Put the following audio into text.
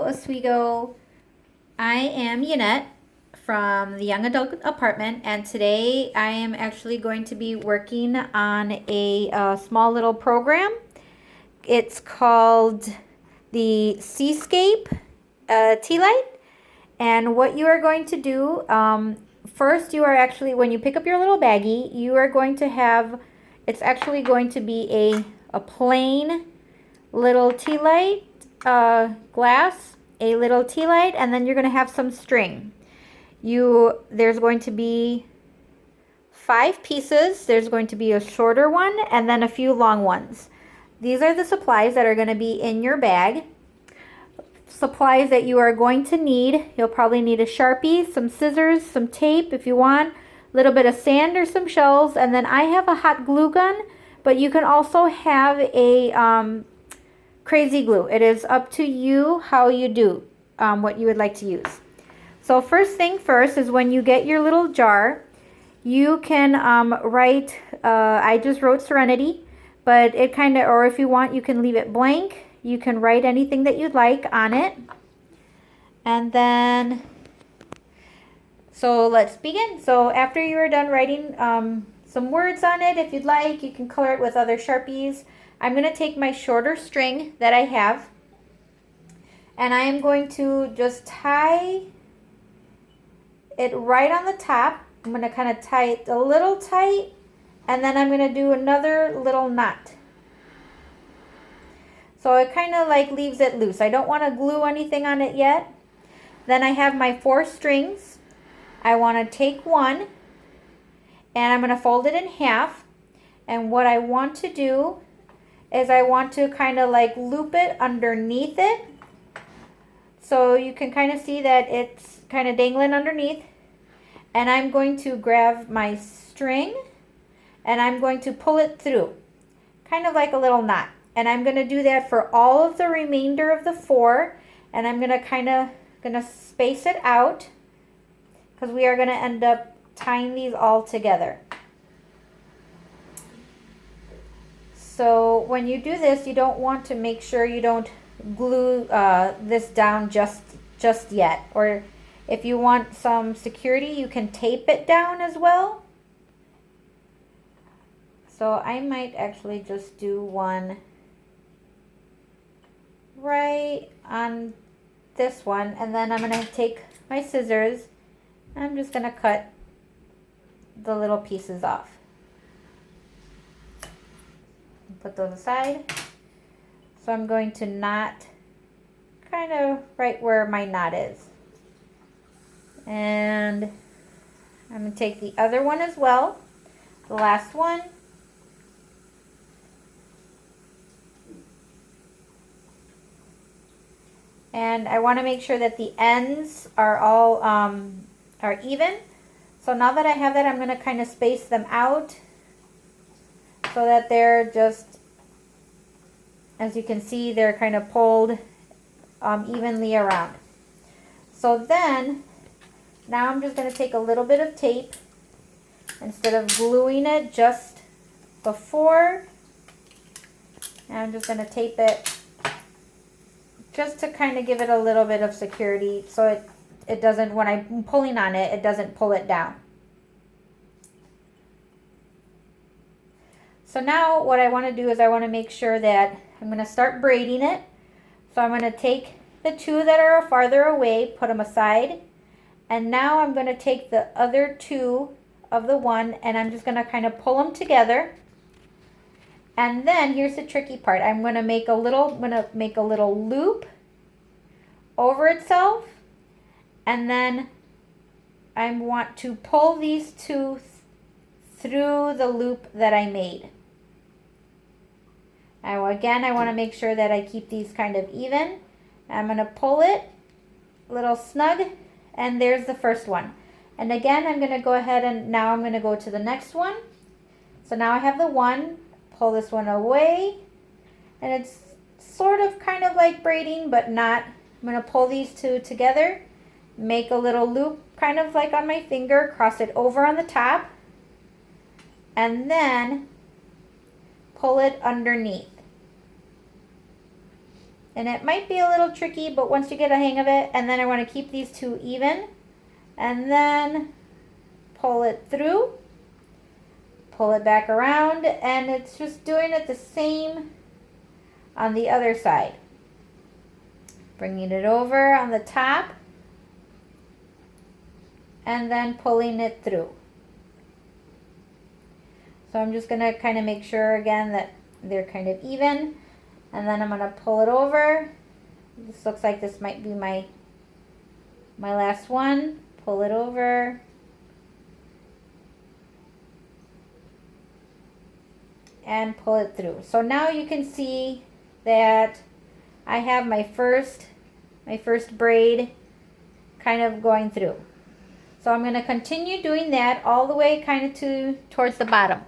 Oswego. I am Yannette from the Young Adult Apartment, and today I am actually going to be working on a small little program. It's called the Seascape Tealight, and what you are going to do, first you are actually, when you pick up your little baggie, you are going to have, it's actually going to be a plain little tea light glass, a little tea light, and then you're going to have some string. There's going to be 5 pieces. There's going to be a shorter one and then a few long ones. These are the supplies that are going to be in your bag. Supplies that you are going to need: you'll probably need a Sharpie, some scissors, some tape if you want, a little bit of sand or some shells, and then I have a hot glue gun, but you can also have a crazy glue. It is up to you how you do what you would like to use. So first thing first is, when you get your little jar, you can write, I just wrote Serenity, but it kind of, or if you want, you can leave it blank. You can write anything that you'd like on it. And then, so let's begin. So after you are done writing some words on it, if you'd like, you can color it with other Sharpies. I'm going to take my shorter string that I have, and I am going to just tie it right on the top. I'm going to kind of tie it a little tight, and then I'm going to do another little knot. So it kind of like leaves it loose. I don't want to glue anything on it yet. Then I have my 4 strings. I want to take one, and I'm going to fold it in half. And what I want to do is I want to kind of like loop it underneath it. So you can kind of see that it's kind of dangling underneath. And I'm going to grab my string and I'm going to pull it through, kind of like a little knot. And I'm going to do that for all of the remainder of the 4. And I'm going to kind of space it out, because we are going to end up tying these all together. So when you do this, you don't want to, make sure you don't glue this down just yet. Or if you want some security, you can tape it down as well. So I might actually just do one right on this one, and then I'm going to take my scissors. I'm just going to cut the little pieces off. Put those aside. So I'm going to knot kind of right where my knot is. And I'm going to take the other one as well, the last one. And I want to make sure that the ends are all are even. So now that I have that, I'm going to kind of space them out so that they're just, as you can see, they're kind of pulled evenly around. So then, now I'm just going to take a little bit of tape, instead of gluing it just before, and I'm just going to tape it just to kind of give it a little bit of security, so it doesn't, when I'm pulling on it, it doesn't pull it down. So now what I want to do is I want to make sure that I'm going to start braiding it. So I'm going to take the 2 that are farther away, put them aside, and now I'm going to take the other 2 of the one, and I'm just going to kind of pull them together. And then here's the tricky part. I'm going to make a little loop over itself, and then I want to pull these 2 through the loop that I made. Now again, I want to make sure that I keep these kind of even. I'm going to pull it a little snug, and there's the first one. And again, I'm going to go ahead and now I'm going to go to the next one. So now I have the one, pull this one away, and it's sort of kind of like braiding, but not. I'm going to pull these 2 together, make a little loop kind of like on my finger, cross it over on the top, and then pull it underneath. And it might be a little tricky, but once you get a hang of it, and then I want to keep these two even, and then pull it through, pull it back around, and it's just doing it the same on the other side. Bringing it over on the top, and then pulling it through. So I'm just going to kind of make sure again that they're kind of even, and then I'm going to pull it over. This looks like this might be my last one. Pull it over. And pull it through. So now you can see that I have my first braid kind of going through. So I'm going to continue doing that all the way kind of towards the bottom.